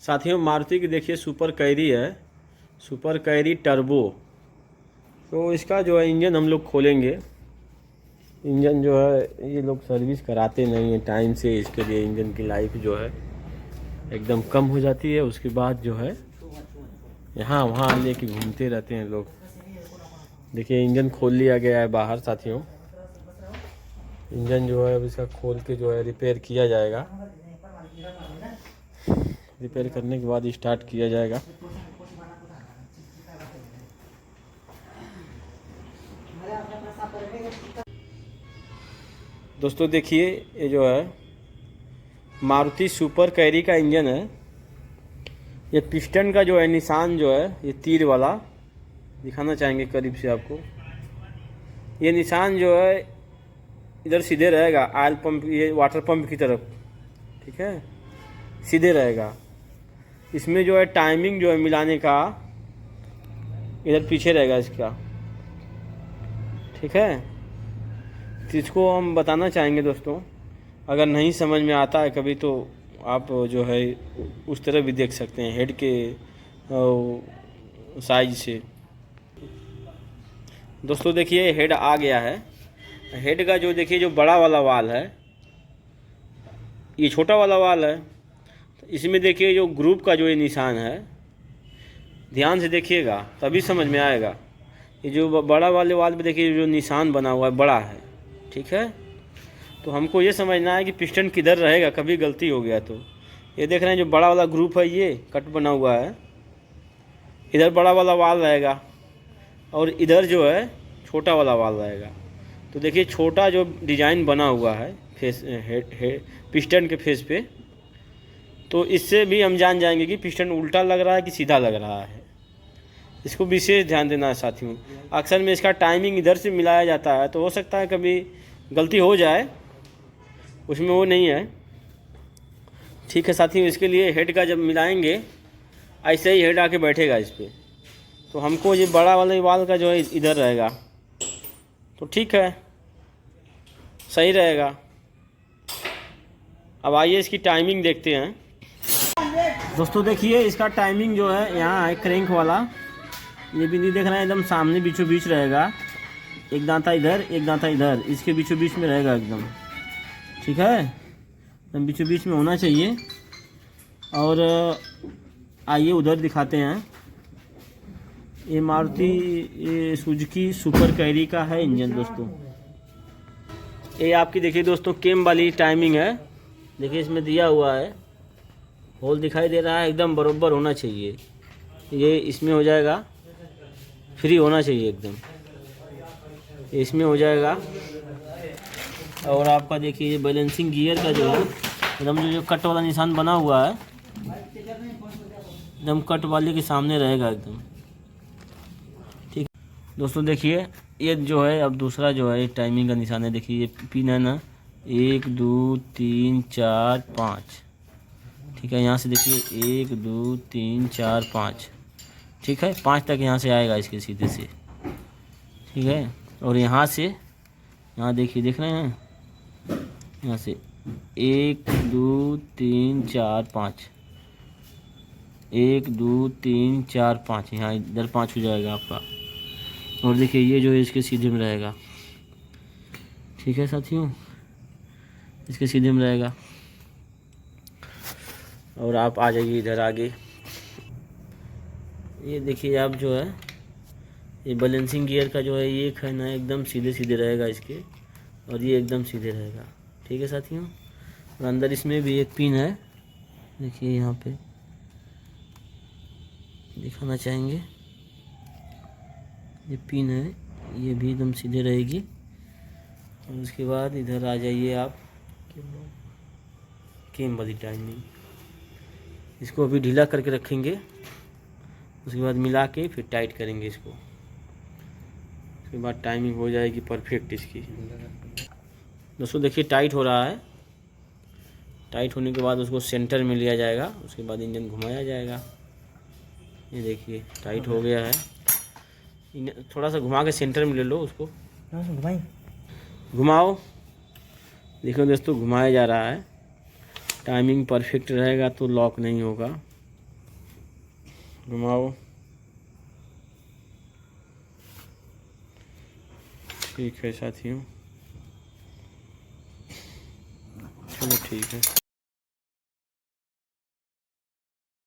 साथियों मारुति की देखिए सुपर कैरी है, सुपर कैरी टर्बो। तो इसका जो है इंजन हम लोग खोलेंगे। इंजन जो है ये लोग सर्विस कराते नहीं हैं टाइम से, इसके लिए इंजन की लाइफ जो है एकदम कम हो जाती है। उसके बाद जो है यहाँ वहाँ लेके घूमते रहते हैं लोग। देखिए इंजन खोल लिया गया है बाहर साथियों। इंजन जो है अब इसका खोल के जो है रिपेयर किया जाएगा। रिपेयर करने के बाद स्टार्ट किया जाएगा। दोस्तों देखिए ये जो है मारुति सुपर कैरी का इंजन है। ये पिस्टन का जो है निशान जो है ये तीर वाला दिखाना चाहेंगे करीब से आपको। ये निशान जो है इधर सीधे रहेगा ऑयल पंप, ये वाटर पंप की तरफ, ठीक है, सीधे रहेगा। इसमें जो है टाइमिंग जो है मिलाने का इधर पीछे रहेगा इसका, ठीक है। तो इसको हम बताना चाहेंगे दोस्तों, अगर नहीं समझ में आता है कभी तो आप जो है उस तरह भी देख सकते हैं हेड के साइज से। दोस्तों देखिए हेड आ गया है। हेड का जो देखिए जो बड़ा वाला वाल है, ये छोटा वाला वाल है। तो इसमें देखिए जो ग्रुप का जो ये निशान है, ध्यान से देखिएगा तभी समझ में आएगा। ये जो बड़ा वाले वाल पे देखिए जो निशान बना हुआ है बड़ा है, ठीक है। तो हमको ये समझना है कि पिस्टन किधर रहेगा कभी गलती हो गया तो। ये देख रहे हैं जो बड़ा वाला ग्रुप है ये कट बना हुआ है, इधर बड़ा वाला वाल रहेगा और इधर जो है छोटा वाला वाल रहेगा। तो देखिए छोटा जो डिज़ाइन बना हुआ है फेस पिस्टन के फेस पे, तो इससे भी हम जान जाएंगे कि पिस्टन उल्टा लग रहा है कि सीधा लग रहा है। इसको विशेष ध्यान देना है साथियों। अक्सर में इसका टाइमिंग इधर से मिलाया जाता है तो हो सकता है कभी गलती हो जाए, उसमें वो नहीं है, ठीक है साथियों। इसके लिए हेड का जब मिलाएंगे ऐसे ही हेड आके बैठेगा इस पर। तो हमको ये बड़ा वाले वाल का जो है इधर रहेगा, तो ठीक है, सही रहेगा। अब आइए इसकी टाइमिंग देखते हैं। दोस्तों देखिए इसका टाइमिंग जो है यहाँ है क्रैंक वाला, ये भी नहीं देख रहे हैं, एकदम सामने बीचों बीच रहेगा। एक दांता इधर एक दांता इधर, इसके बीचों बीच में रहेगा एकदम, ठीक है, एकदम बीचों बीच में होना चाहिए। और आइए उधर दिखाते हैं। ये मारुति सुजुकी सुपर कैरी का है इंजन दोस्तों। ये आपकी देखिए दोस्तों केम वाली टाइमिंग है। देखिए इसमें दिया हुआ है, होल दिखाई दे रहा है, एकदम बरोबर होना चाहिए। ये इसमें हो जाएगा, फ्री होना चाहिए एकदम, इसमें हो जाएगा। और आपका देखिए ये बैलेंसिंग गियर का जो है एकदम जो कट वाला निशान बना हुआ है, एकदम कट वाले के सामने रहेगा एकदम, ठीक। दोस्तों देखिए ये जो है अब दूसरा जो है टाइमिंग का निशान है। देखिए ये पिन है ना, 1 2 3 4 5, ठीक है। यहाँ से देखिए 1 2 3 4 5, ठीक है, 5 तक यहाँ से आएगा इसके सीधे से, ठीक है। और यहाँ से यहाँ देखिए, देख रहे हैं, यहाँ से 1 2 3 4 5, 1 2 3 4 5, यहाँ इधर 5 हो जाएगा आपका। और देखिए ये जो है इसके सीधे में रहेगा, ठीक है साथियों, इसके सीधे में रहेगा। और आप आ जाइए इधर आगे। ये देखिए आप जो है ये बैलेंसिंग गियर का जो है ये है ना एकदम सीधे सीधे रहेगा इसके, और ये एकदम सीधे रहेगा, ठीक है साथियों। और अंदर इसमें भी एक पिन है, देखिए यहाँ पे दिखाना चाहेंगे, ये पिन है, ये भी एकदम सीधे रहेगी। और उसके बाद इधर आ जाइए आप, केम वाली टाइमिंग, इसको अभी ढीला करके रखेंगे, उसके बाद मिला के फिर टाइट करेंगे इसको, उसके बाद टाइमिंग हो जाएगी परफेक्ट इसकी। दोस्तों देखिए टाइट हो रहा है, टाइट होने के बाद उसको सेंटर में लिया जाएगा, उसके बाद इंजन घुमाया जाएगा। ये देखिए टाइट हो गया है, थोड़ा सा घुमा के सेंटर में ले लो उसको, घुमाओ। देखो दोस्तों घुमाया जा रहा है, टाइमिंग परफेक्ट रहेगा तो लॉक नहीं होगा, घुमाओ। ठीक है साथियों, चलो ठीक है।